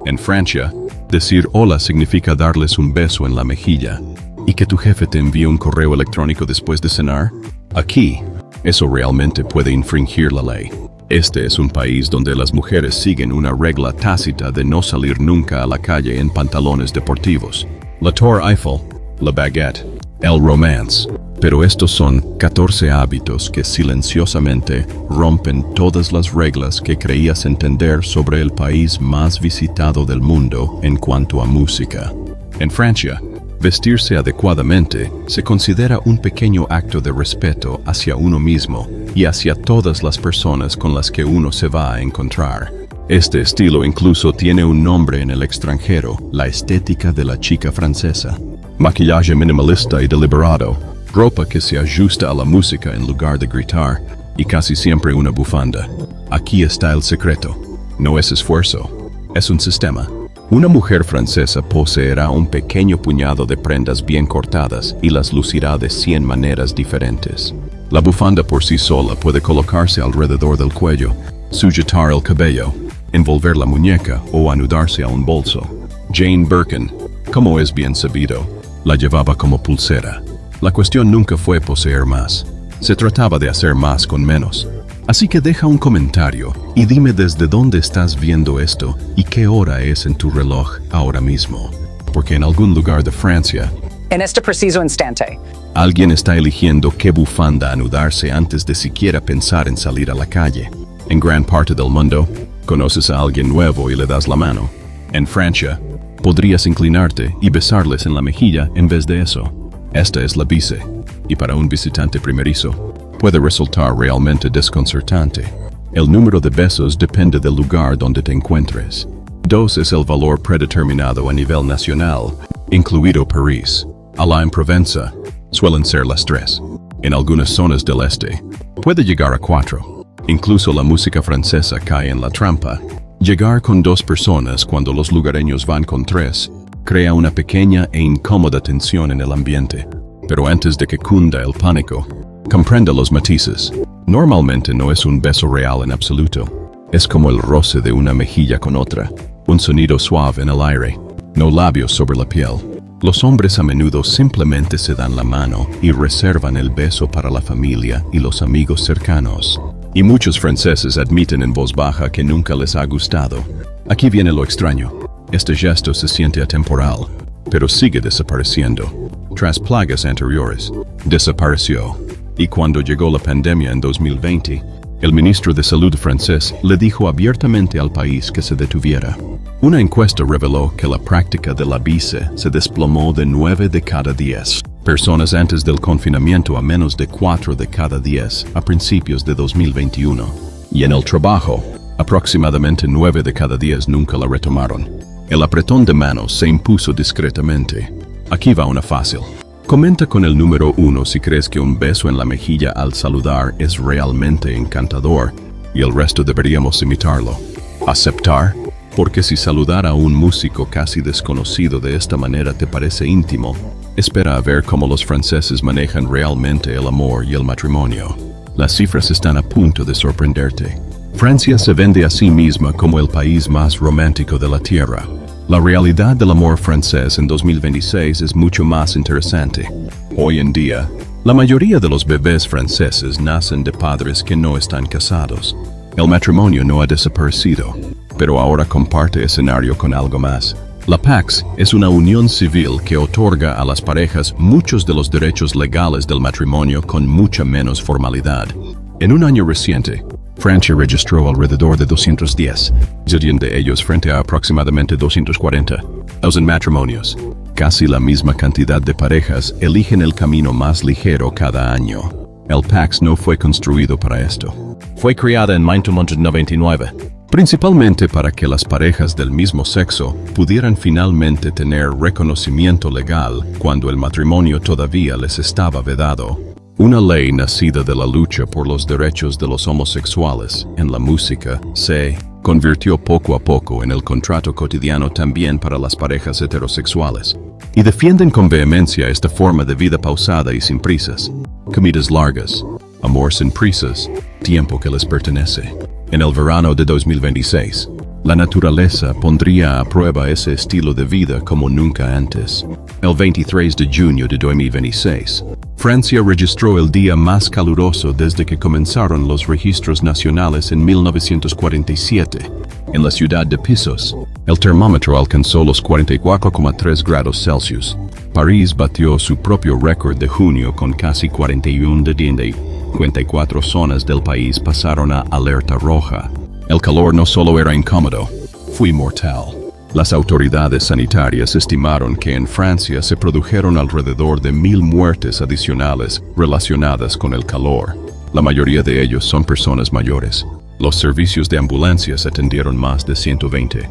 En Francia, decir hola significa darles un beso en la mejilla. ¿Y que tu jefe te envíe un correo electrónico después de cenar? Aquí, eso realmente puede infringir la ley. Este es un país donde las mujeres siguen una regla tácita de no salir nunca a la calle en pantalones deportivos. La Tour Eiffel, la baguette, el romance. Pero estos son 14 hábitos que silenciosamente rompen todas las reglas que creías entender sobre el país más visitado del mundo en cuanto a música. En Francia, vestirse adecuadamente se considera un pequeño acto de respeto hacia uno mismo y hacia todas las personas con las que uno se va a encontrar. Este estilo incluso tiene un nombre en el extranjero, la estética de la chica francesa. Maquillaje minimalista y deliberado, ropa que se ajusta a la música en lugar de gritar, y casi siempre una bufanda. Aquí está el secreto. No es esfuerzo, es un sistema. Una mujer francesa poseerá un pequeño puñado de prendas bien cortadas y las lucirá de 100 maneras diferentes. La bufanda por sí sola puede colocarse alrededor del cuello, sujetar el cabello, envolver la muñeca o anudarse a un bolso. Jane Birkin, como es bien sabido, la llevaba como pulsera. La cuestión nunca fue poseer más. Se trataba de hacer más con menos. Así que deja un comentario y dime desde dónde estás viendo esto y qué hora es en tu reloj ahora mismo. Porque en algún lugar de Francia, en este preciso instante, alguien está eligiendo qué bufanda anudarse antes de siquiera pensar en salir a la calle. En gran parte del mundo, conoces a alguien nuevo y le das la mano. En Francia, podrías inclinarte y besarles en la mejilla en vez de eso. Esta es la bise, y para un visitante primerizo, puede resultar realmente desconcertante. El número de besos depende del lugar donde te encuentres. 2 es el valor predeterminado a nivel nacional, incluido París. Allá en Provenza, suelen ser las 3. En algunas zonas del este, puede llegar a 4. Incluso la música francesa cae en la trampa. Llegar con 2 personas cuando los lugareños van con 3, crea una pequeña e incómoda tensión en el ambiente. Pero antes de que cunda el pánico, comprenda los matices. Normalmente no es un beso real en absoluto. Es como el roce de una mejilla con otra, un sonido suave en el aire, no labios sobre la piel. Los hombres a menudo simplemente se dan la mano y reservan el beso para la familia y los amigos cercanos. Y muchos franceses admiten en voz baja que nunca les ha gustado. Aquí viene lo extraño. Este gesto se siente atemporal, pero sigue desapareciendo. Tras plagas anteriores, desapareció. Y cuando llegó la pandemia en 2020, el ministro de Salud francés le dijo abiertamente al país que se detuviera. Una encuesta reveló que la práctica de la bise se desplomó de 9 de cada 10 personas antes del confinamiento a menos de 4 de cada 10 a principios de 2021. Y en el trabajo, aproximadamente 9 de cada 10 nunca la retomaron. El apretón de manos se impuso discretamente. Aquí va una fácil. Comenta con el número 1 si crees que un beso en la mejilla al saludar es realmente encantador, y el resto deberíamos imitarlo. Aceptar, porque si saludar a un músico casi desconocido de esta manera te parece íntimo, espera a ver cómo los franceses manejan realmente el amor y el matrimonio. Las cifras están a punto de sorprenderte. Francia se vende a sí misma como el país más romántico de la tierra. La realidad del amor francés en 2026 es mucho más interesante. Hoy en día, la mayoría de los bebés franceses nacen de padres que no están casados. El matrimonio no ha desaparecido, pero ahora comparte escenario con algo más. La Pax es una unión civil que otorga a las parejas muchos de los derechos legales del matrimonio con mucha menos formalidad. En un año reciente, Francia registró alrededor de 210 de ellos frente a aproximadamente 240,000 matrimonios. Casi la misma cantidad de parejas eligen el camino más ligero cada año. El Pax no fue construido para esto. Fue creada en 1999, principalmente para que las parejas del mismo sexo pudieran finalmente tener reconocimiento legal cuando el matrimonio todavía les estaba vedado. Una ley nacida de la lucha por los derechos de los homosexuales en la música se convirtió poco a poco en el contrato cotidiano también para las parejas heterosexuales, y defienden con vehemencia esta forma de vida pausada y sin prisas. Comidas largas, amor sin prisas, tiempo que les pertenece. En el verano de 2026, La naturaleza pondría a prueba ese estilo de vida como nunca antes. El 23 de junio de 2026, Francia registró el día más caluroso desde que comenzaron los registros nacionales en 1947. En la ciudad de Pissos, el termómetro alcanzó los 44,3 grados Celsius. París batió su propio récord de junio con casi 41 de 54 zonas del país pasaron a alerta roja. El calor no solo era incómodo, fue mortal. Las autoridades sanitarias estimaron que en Francia se produjeron alrededor de 1,000 muertes adicionales relacionadas con el calor. La mayoría de ellos son personas mayores. Los servicios de ambulancias atendieron más de 120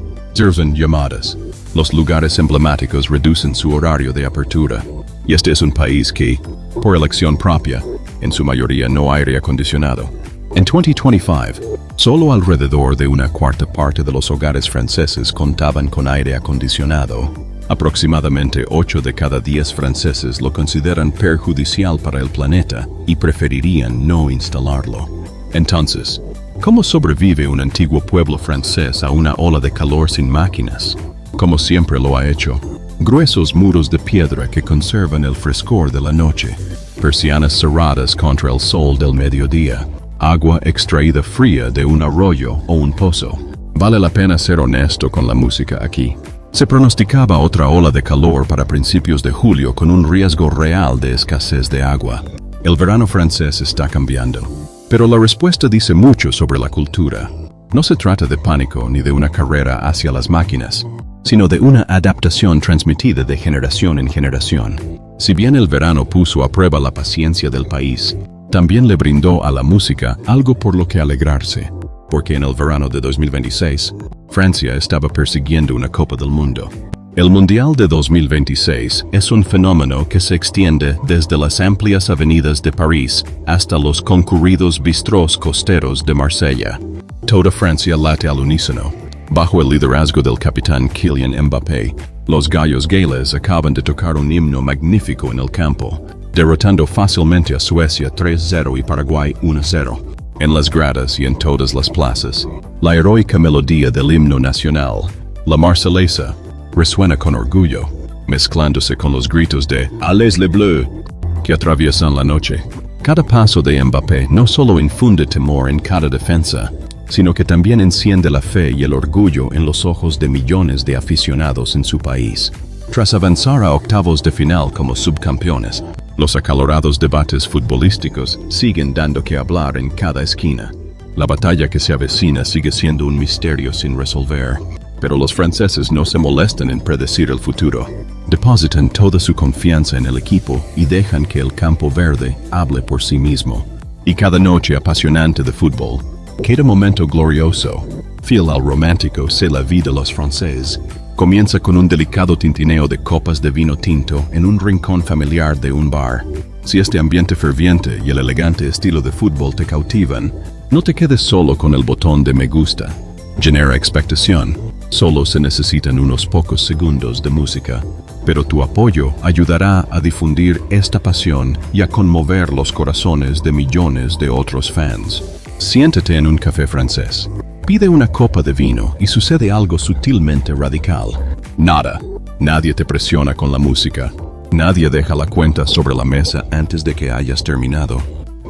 llamadas. Los lugares emblemáticos reducen su horario de apertura. Y este es un país que, por elección propia, en su mayoría no hay aire acondicionado. En 2025, solo alrededor de una cuarta parte de los hogares franceses contaban con aire acondicionado. Aproximadamente 8 de cada 10 franceses lo consideran perjudicial para el planeta y preferirían no instalarlo. Entonces, ¿cómo sobrevive un antiguo pueblo francés a una ola de calor sin máquinas? Como siempre lo ha hecho. Gruesos muros de piedra que conservan el frescor de la noche. Persianas cerradas contra el sol del mediodía. Agua extraída fría de un arroyo o un pozo. Vale la pena ser honesto con la música aquí. Se pronosticaba otra ola de calor para principios de julio con un riesgo real de escasez de agua. El verano francés está cambiando. Pero la respuesta dice mucho sobre la cultura. No se trata de pánico ni de una carrera hacia las máquinas, sino de una adaptación transmitida de generación en generación. Si bien el verano puso a prueba la paciencia del país, también le brindó a la música algo por lo que alegrarse, porque en el verano de 2026, Francia estaba persiguiendo una Copa del Mundo. El Mundial de 2026 es un fenómeno que se extiende desde las amplias avenidas de París hasta los concurridos bistrós costeros de Marsella. Toda Francia late al unísono. Bajo el liderazgo del capitán Kylian Mbappé, los gallos gales acaban de tocar un himno magnífico en el campo, derrotando fácilmente a Suecia 3-0 y Paraguay 1-0. En las gradas y en todas las plazas, la heroica melodía del himno nacional, la Marsellesa, resuena con orgullo, mezclándose con los gritos de «Allez les bleus» que atraviesan la noche. Cada paso de Mbappé no solo infunde temor en cada defensa, sino que también enciende la fe y el orgullo en los ojos de millones de aficionados en su país. Tras avanzar a octavos de final como subcampeones, los acalorados debates futbolísticos siguen dando que hablar en cada esquina. La batalla que se avecina sigue siendo un misterio sin resolver, pero los franceses no se molestan en predecir el futuro. Depositan toda su confianza en el equipo y dejan que el campo verde hable por sí mismo. Y cada noche apasionante de fútbol, cada momento glorioso, fiel al romántico c'est la vie de los franceses, comienza con un delicado tintineo de copas de vino tinto en un rincón familiar de un bar. Si este ambiente ferviente y el elegante estilo de fútbol te cautivan, no te quedes solo con el botón de me gusta. Genera expectación. Solo se necesitan unos pocos segundos de música, pero tu apoyo ayudará a difundir esta pasión y a conmover los corazones de millones de otros fans. Siéntate en un café francés. Pide una copa de vino y sucede algo sutilmente radical. Nadie te presiona con la música. Nadie deja la cuenta sobre la mesa antes de que hayas terminado.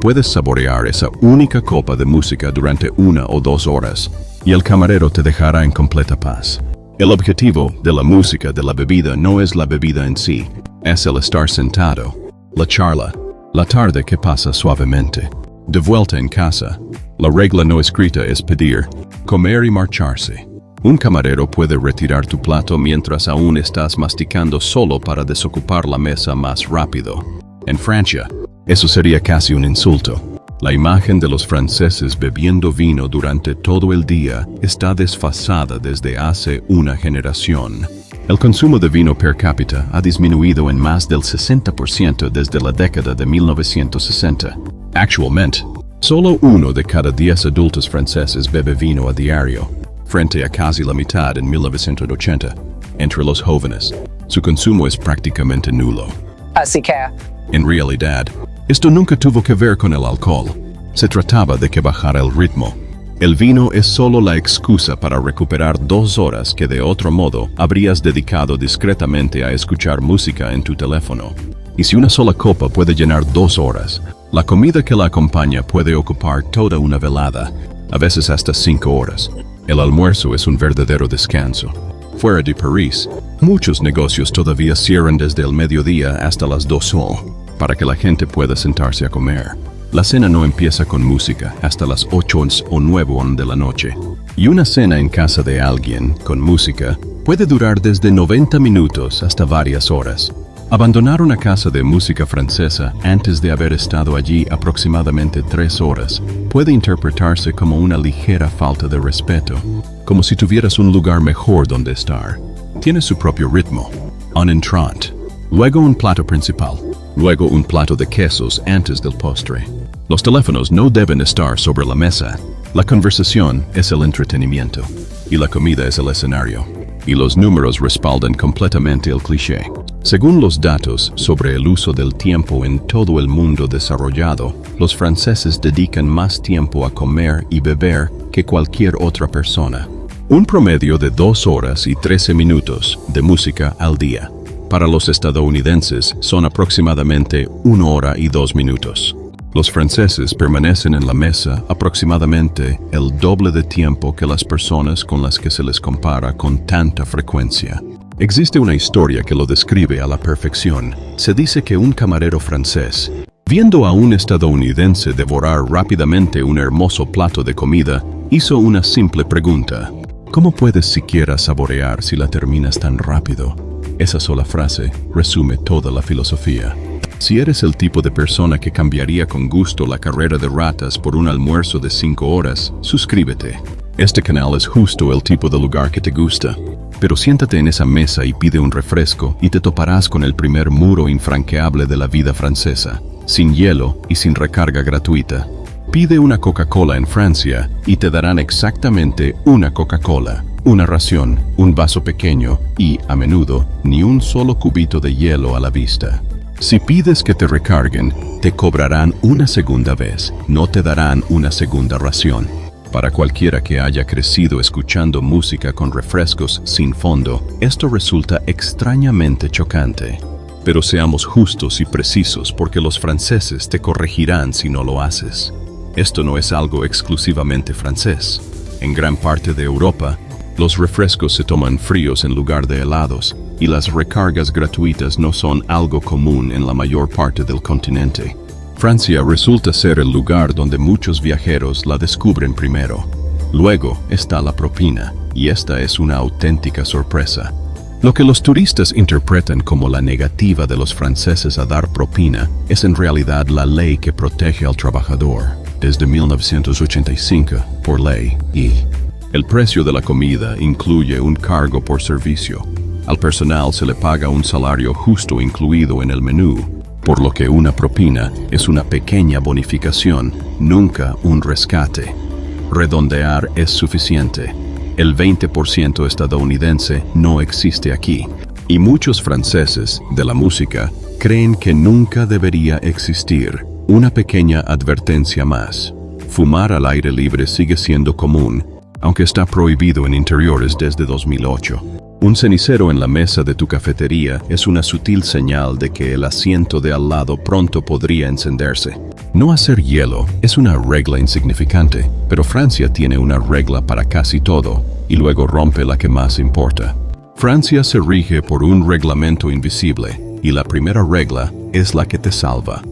Puedes saborear esa única copa de música durante 1 o 2 horas y el camarero te dejará en completa paz. El objetivo de la música de la bebida no es la bebida en sí, es el estar sentado, la charla, la tarde que pasa suavemente. De vuelta en casa, la regla no escrita es pedir, comer y marcharse. Un camarero puede retirar tu plato mientras aún estás masticando solo para desocupar la mesa más rápido. En Francia, eso sería casi un insulto. La imagen de los franceses bebiendo vino durante todo el día está desfasada desde hace una generación. El consumo de vino per cápita ha disminuido en más del 60% desde la década de 1960. Actualmente, solo 1 de cada 10 adultos franceses bebe vino a diario, frente a casi la mitad en 1980. Entre los jóvenes, su consumo es prácticamente nulo. Así que, En realidad, esto nunca tuvo que ver con el alcohol. Se trataba de que bajara el ritmo. El vino es solo la excusa para recuperar 2 horas que de otro modo habrías dedicado discretamente a escuchar música en tu teléfono. Y si una sola copa puede llenar 2 horas, la comida que la acompaña puede ocupar toda una velada, a veces hasta 5 horas. El almuerzo es un verdadero descanso. Fuera de París, muchos negocios todavía cierran desde el mediodía hasta las 2 para que la gente pueda sentarse a comer. La cena no empieza con música hasta las 8 o 9 de la noche. Y una cena en casa de alguien, con música, puede durar desde 90 minutos hasta varias horas. Abandonar una casa de música francesa antes de haber estado allí aproximadamente 3 horas puede interpretarse como una ligera falta de respeto, como si tuvieras un lugar mejor donde estar. Tiene su propio ritmo. Un entrante, luego un plato principal, luego un plato de quesos antes del postre. Los teléfonos no deben estar sobre la mesa. La conversación es el entretenimiento y la comida es el escenario. Y los números respaldan completamente el cliché. Según los datos sobre el uso del tiempo en todo el mundo desarrollado, los franceses dedican más tiempo a comer y beber que cualquier otra persona. Un promedio de 2 horas y 13 minutos de música al día. Para los estadounidenses son aproximadamente 1 hora y 2 minutos. Los franceses permanecen en la mesa aproximadamente el doble de tiempo que las personas con las que se les compara con tanta frecuencia. Existe una historia que lo describe a la perfección. Se dice que un camarero francés, viendo a un estadounidense devorar rápidamente un hermoso plato de comida, hizo una simple pregunta: ¿cómo puedes siquiera saborear si la terminas tan rápido? Esa sola frase resume toda la filosofía. Si eres el tipo de persona que cambiaría con gusto la carrera de ratas por un almuerzo de 5 horas, suscríbete. Este canal es justo el tipo de lugar que te gusta. Pero siéntate en esa mesa y pide un refresco y te toparás con el primer muro infranqueable de la vida francesa, sin hielo y sin recarga gratuita. Pide una Coca-Cola en Francia y te darán exactamente una Coca-Cola, una ración, un vaso pequeño y, a menudo, ni un solo cubito de hielo a la vista. Si pides que te recarguen, te cobrarán una segunda vez, no te darán una segunda ración. Para cualquiera que haya crecido escuchando música con refrescos sin fondo, esto resulta extrañamente chocante. Pero seamos justos y precisos porque los franceses te corregirán si no lo haces. Esto no es algo exclusivamente francés. En gran parte de Europa, los refrescos se toman fríos en lugar de helados, y las recargas gratuitas no son algo común en la mayor parte del continente. Francia resulta ser el lugar donde muchos viajeros la descubren primero. Luego está la propina, y esta es una auténtica sorpresa. Lo que los turistas interpretan como la negativa de los franceses a dar propina es en realidad la ley que protege al trabajador, desde 1985, por ley, y el precio de la comida incluye un cargo por servicio. Al personal se le paga un salario justo incluido en el menú, por lo que una propina es una pequeña bonificación, nunca un rescate. Redondear es suficiente. El 20% estadounidense no existe aquí, y muchos franceses de la música creen que nunca debería existir. Una pequeña advertencia más. Fumar al aire libre sigue siendo común, aunque está prohibido en interiores desde 2008. Un cenicero en la mesa de tu cafetería es una sutil señal de que el asiento de al lado pronto podría encenderse. No hacer hielo es una regla insignificante, pero Francia tiene una regla para casi todo, y luego rompe la que más importa. Francia se rige por un reglamento invisible, y la primera regla es la que te salva.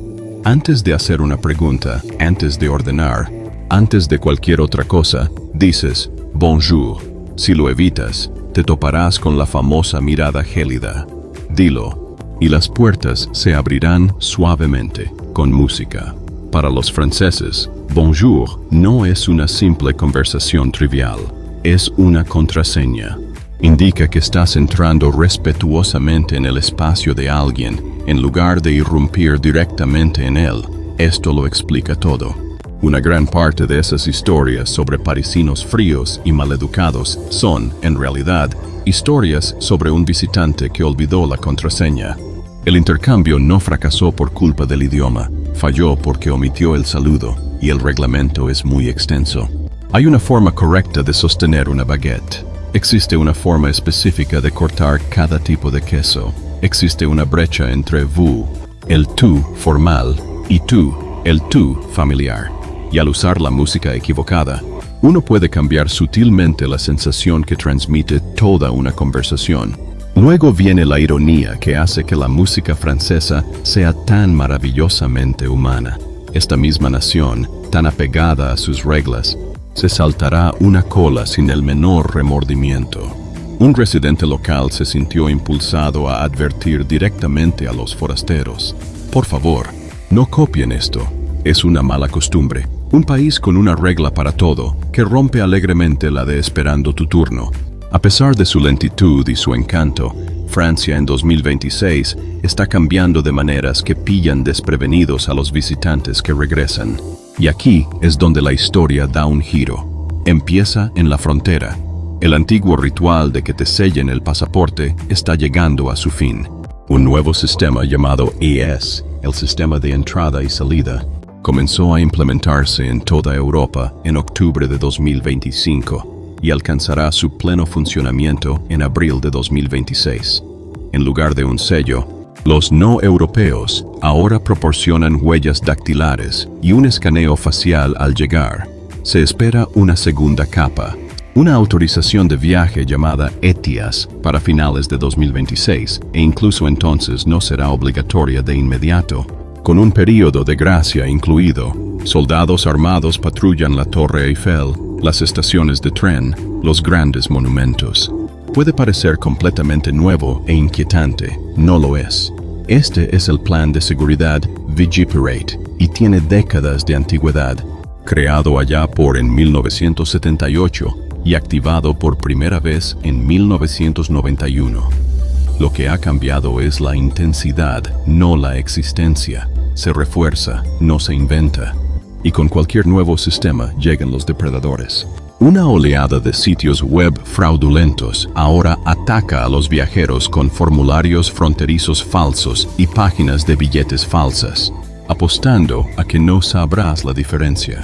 Antes de hacer una pregunta, antes de ordenar, antes de cualquier otra cosa, dices bonjour. Si lo evitas, te toparás con la famosa mirada gélida. Dilo, y las puertas se abrirán suavemente, con música. Para los franceses, bonjour no es una simple conversación trivial, es una contraseña. Indica que estás entrando respetuosamente en el espacio de alguien, en lugar de irrumpir directamente en él. Esto lo explica todo. Una gran parte de esas historias sobre parisinos fríos y maleducados son, en realidad, historias sobre un visitante que olvidó la contraseña. El intercambio no fracasó por culpa del idioma, falló porque omitió el saludo, y el reglamento es muy extenso. Hay una forma correcta de sostener una baguette. Existe una forma específica de cortar cada tipo de queso. Existe una brecha entre vous, el tú formal, y tú, el tú familiar. Y al usar la música equivocada, uno puede cambiar sutilmente la sensación que transmite toda una conversación. Luego viene la ironía que hace que la música francesa sea tan maravillosamente humana. Esta misma nación, tan apegada a sus reglas, se saltará una cola sin el menor remordimiento. Un residente local se sintió impulsado a advertir directamente a los forasteros: por favor, no copien esto. Es una mala costumbre. Un país con una regla para todo, que rompe alegremente la de esperando tu turno. A pesar de su lentitud y su encanto, Francia en 2026 está cambiando de maneras que pillan desprevenidos a los visitantes que regresan. Y aquí es donde la historia da un giro. Empieza en la frontera. El antiguo ritual de que te sellen el pasaporte está llegando a su fin. Un nuevo sistema llamado ES, el Sistema de Entrada y Salida, comenzó a implementarse en toda Europa en octubre de 2025 y alcanzará su pleno funcionamiento en abril de 2026. En lugar de un sello, los no europeos ahora proporcionan huellas dactilares y un escaneo facial al llegar. Se espera una segunda capa, una autorización de viaje llamada ETIAS para finales de 2026, e incluso entonces no será obligatoria de inmediato. Con un período de gracia incluido, soldados armados patrullan la Torre Eiffel, las estaciones de tren, los grandes monumentos. Puede parecer completamente nuevo e inquietante, no lo es. Este es el plan de seguridad Vigiparate y tiene décadas de antigüedad, creado allá por en 1978 y activado por primera vez en 1991. Lo que ha cambiado es la intensidad, no la existencia. Se refuerza, no se inventa. Y con cualquier nuevo sistema llegan los depredadores. Una oleada de sitios web fraudulentos ahora ataca a los viajeros con formularios fronterizos falsos y páginas de billetes falsas, apostando a que no sabrás la diferencia.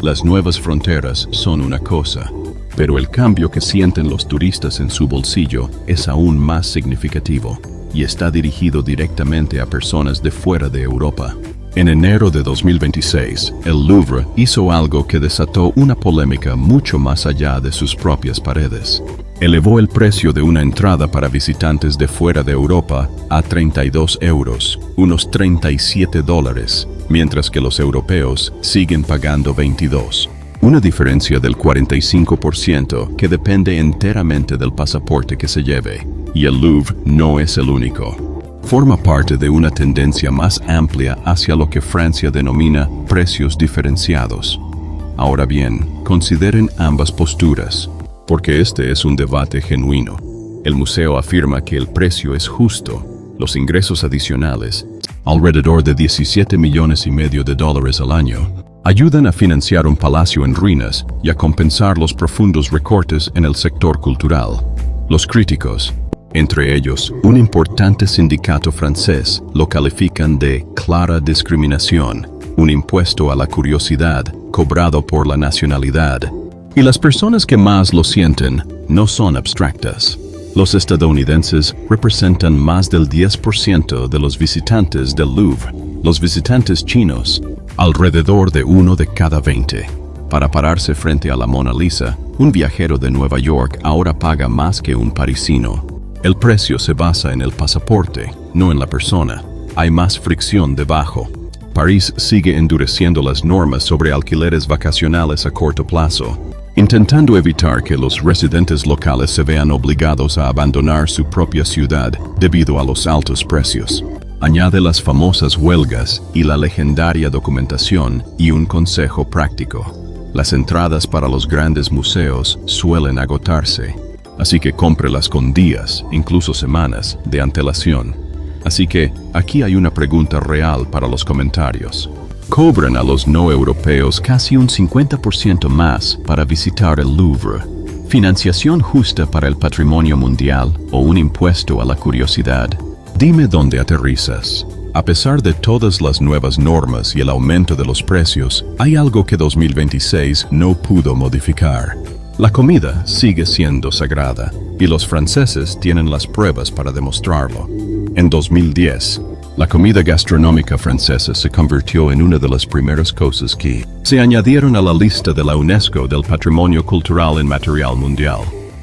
Las nuevas fronteras son una cosa, pero el cambio que sienten los turistas en su bolsillo es aún más significativo y está dirigido directamente a personas de fuera de Europa. En enero de 2026, el Louvre hizo algo que desató una polémica mucho más allá de sus propias paredes. Elevó el precio de una entrada para visitantes de fuera de Europa a 32 euros, unos $37, mientras que los europeos siguen pagando 22. Una diferencia del 45% que depende enteramente del pasaporte que se lleve, y el Louvre no es el único. Forma parte de una tendencia más amplia hacia lo que Francia denomina precios diferenciados. Ahora bien, consideren ambas posturas, porque este es un debate genuino. El museo afirma que el precio es justo. Los ingresos adicionales, alrededor de $17,5 millones al año, ayudan a financiar un palacio en ruinas y a compensar los profundos recortes en el sector cultural. Los críticos, entre ellos un importante sindicato francés, lo califican de clara discriminación, un impuesto a la curiosidad cobrado por la nacionalidad. Y las personas que más lo sienten no son abstractas. Los estadounidenses representan más del 10% de los visitantes del Louvre. Los visitantes chinos, alrededor de 1 de cada 20. Para pararse frente a la Mona Lisa, un viajero de Nueva York ahora paga más que un parisino. El precio se basa en el pasaporte, no en la persona. Hay más fricción debajo. París sigue endureciendo las normas sobre alquileres vacacionales a corto plazo, intentando evitar que los residentes locales se vean obligados a abandonar su propia ciudad debido a los altos precios. Añade las famosas huelgas y la legendaria documentación y un consejo práctico. Las entradas para los grandes museos suelen agotarse, así que cómprelas con días, incluso semanas, de antelación. Así que aquí hay una pregunta real para los comentarios. ¿Cobran a los no europeos casi un 50% más para visitar el Louvre? ¿Financiación justa para el patrimonio mundial o un impuesto a la curiosidad? Dime dónde aterrizas. A pesar de todas las nuevas normas y el aumento de los precios, hay algo que 2026 no pudo modificar. La comida sigue siendo sagrada, y los franceses tienen las pruebas para demostrarlo. En 2010, la comida gastronómica francesa se convirtió en una de las primeras cosas que se añadieron a la lista de la UNESCO del Patrimonio Cultural Inmaterial Mundial.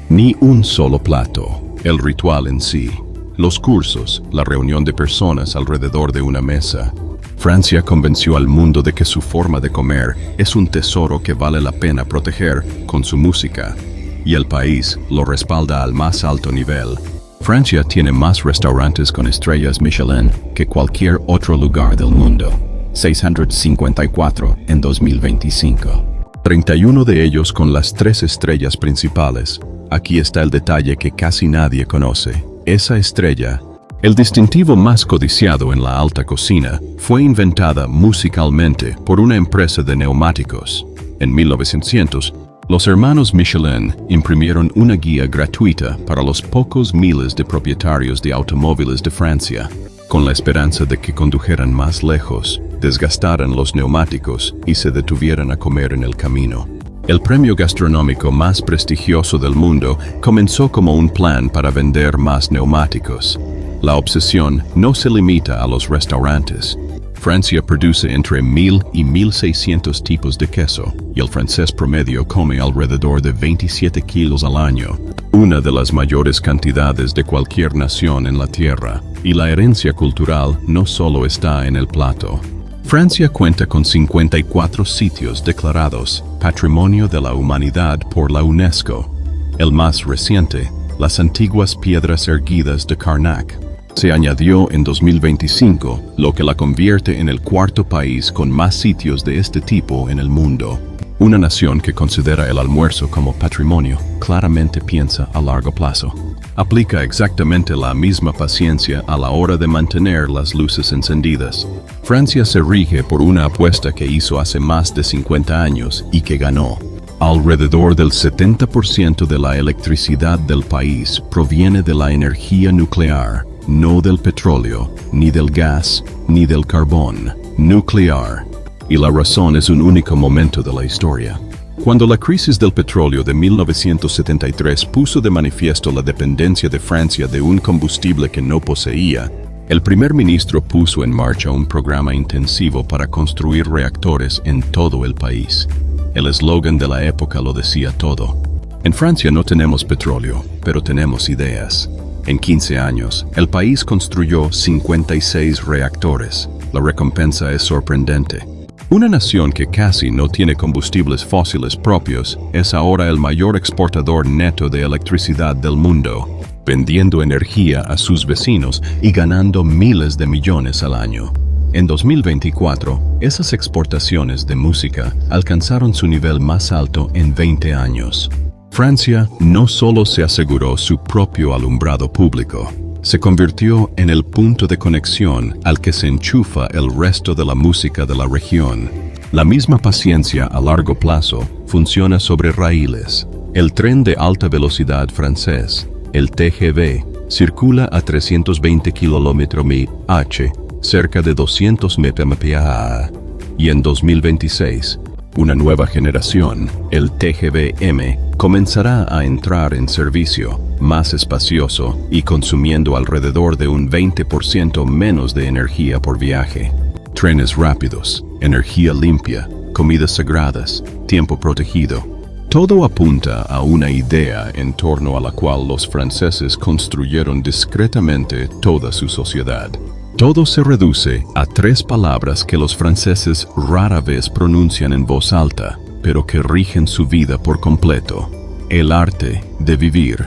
Ni un solo plato, el ritual en sí, los cursos, la reunión de personas alrededor de una mesa. Francia convenció al mundo de que su forma de comer es un tesoro que vale la pena proteger con su música, y el país lo respalda al más alto nivel. Francia tiene más restaurantes con estrellas Michelin que cualquier otro lugar del mundo, 654 en 2025. 31 de ellos con las 3 estrellas principales. Aquí está el detalle que casi nadie conoce. Esa estrella, el distintivo más codiciado en la alta cocina, fue inventada musicalmente por una empresa de neumáticos. En 1900, los hermanos Michelin imprimieron una guía gratuita para los pocos miles de propietarios de automóviles de Francia, con la esperanza de que condujeran más lejos, desgastaran los neumáticos y se detuvieran a comer en el camino. El premio gastronómico más prestigioso del mundo comenzó como un plan para vender más neumáticos. La obsesión no se limita a los restaurantes. Francia produce entre 1,000 y 1,600 tipos de queso, y el francés promedio come alrededor de 27 kilos al año, una de las mayores cantidades de cualquier nación en la tierra, y la herencia cultural no solo está en el plato. Francia cuenta con 54 sitios declarados Patrimonio de la Humanidad por la UNESCO. El más reciente, las antiguas piedras erguidas de Karnak, se añadió en 2025, lo que la convierte en el 4º país con más sitios de este tipo en el mundo. Una nación que considera el almuerzo como patrimonio claramente piensa a largo plazo. Aplica exactamente la misma paciencia a la hora de mantener las luces encendidas. Francia se rige por una apuesta que hizo hace más de 50 años y que ganó. Alrededor del 70% de la electricidad del país proviene de la energía nuclear, no del petróleo, ni del gas, ni del carbón. Nuclear. Y la razón es un único momento de la historia. Cuando la crisis del petróleo de 1973 puso de manifiesto la dependencia de Francia de un combustible que no poseía, el primer ministro puso en marcha un programa intensivo para construir reactores en todo el país. El eslogan de la época lo decía todo. En Francia no tenemos petróleo, pero tenemos ideas. En 15 años, el país construyó 56 reactores. La recompensa es sorprendente. Una nación que casi no tiene combustibles fósiles propios es ahora el mayor exportador neto de electricidad del mundo, vendiendo energía a sus vecinos y ganando miles de millones al año. En 2024, esas exportaciones de música alcanzaron su nivel más alto en 20 años. Francia no solo se aseguró su propio alumbrado público, se convirtió en el punto de conexión al que se enchufa el resto de la música de la región. La misma paciencia a largo plazo funciona sobre raíles. El tren de alta velocidad francés, el TGV, circula a 320 km/h, cerca de 200 mph. Y en 2026, una nueva generación, el TGV-M, comenzará a entrar en servicio, más espacioso y consumiendo alrededor de un 20% menos de energía por viaje. Trenes rápidos, energía limpia, comidas sagradas, tiempo protegido. Todo apunta a una idea en torno a la cual los franceses construyeron discretamente toda su sociedad. Todo se reduce a 3 palabras que los franceses rara vez pronuncian en voz alta, pero que rigen su vida por completo. El arte de vivir.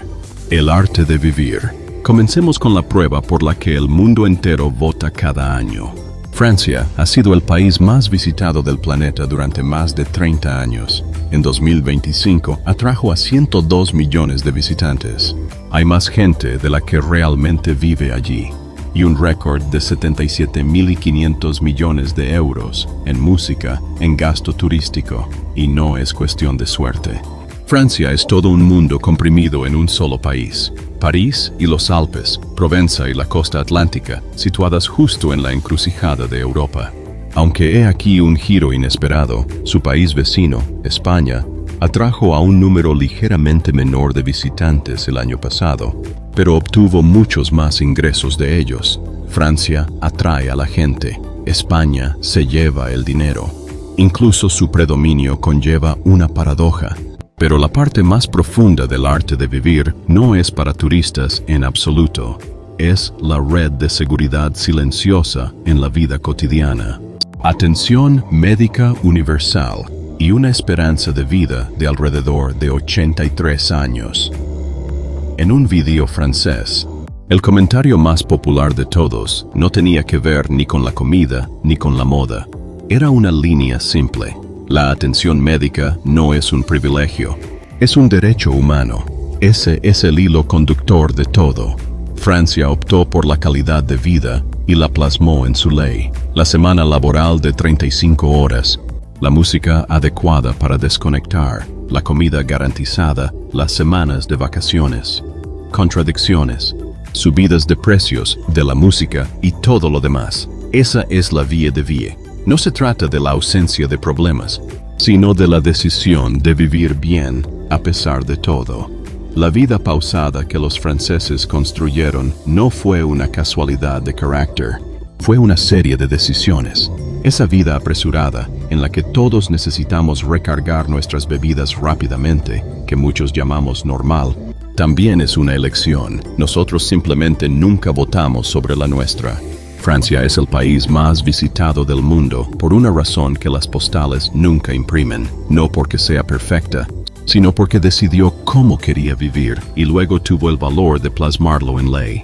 El arte de vivir. Comencemos con la prueba por la que el mundo entero vota cada año. Francia ha sido el país más visitado del planeta durante más de 30 años. En 2025 atrajo a 102 millones de visitantes. Hay más gente de la que realmente vive allí. Y un récord de 77.500 millones de euros en música, en gasto turístico, y no es cuestión de suerte. Francia es todo un mundo comprimido en un solo país. París y los Alpes, Provenza y la costa atlántica, situadas justo en la encrucijada de Europa. Aunque he aquí un giro inesperado, su país vecino, España, atrajo a un número ligeramente menor de visitantes el año pasado, pero obtuvo muchos más ingresos de ellos. Francia atrae a la gente, España se lleva el dinero. Incluso su predominio conlleva una paradoja. Pero la parte más profunda del arte de vivir no es para turistas en absoluto. Es la red de seguridad silenciosa en la vida cotidiana. Atención médica universal y una esperanza de vida de alrededor de 83 años. En un video francés, el comentario más popular de todos no tenía que ver ni con la comida ni con la moda. Era una línea simple. La atención médica no es un privilegio, es un derecho humano. Ese es el hilo conductor de todo. Francia optó por la calidad de vida y la plasmó en su ley. La semana laboral de 35 horas, la música adecuada para desconectar, la comida garantizada, las semanas de vacaciones. Contradicciones, subidas de precios, de la música y todo lo demás. Esa es la vie de vie. No se trata de la ausencia de problemas, sino de la decisión de vivir bien a pesar de todo. La vida pausada que los franceses construyeron no fue una casualidad de carácter, fue una serie de decisiones. Esa vida apresurada, en la que todos necesitamos recargar nuestras bebidas rápidamente, que muchos llamamos normal, también es una elección. Nosotros simplemente nunca votamos sobre la nuestra. Francia es el país más visitado del mundo por una razón que las postales nunca imprimen, no porque sea perfecta, sino porque decidió cómo quería vivir y luego tuvo el valor de plasmarlo en ley.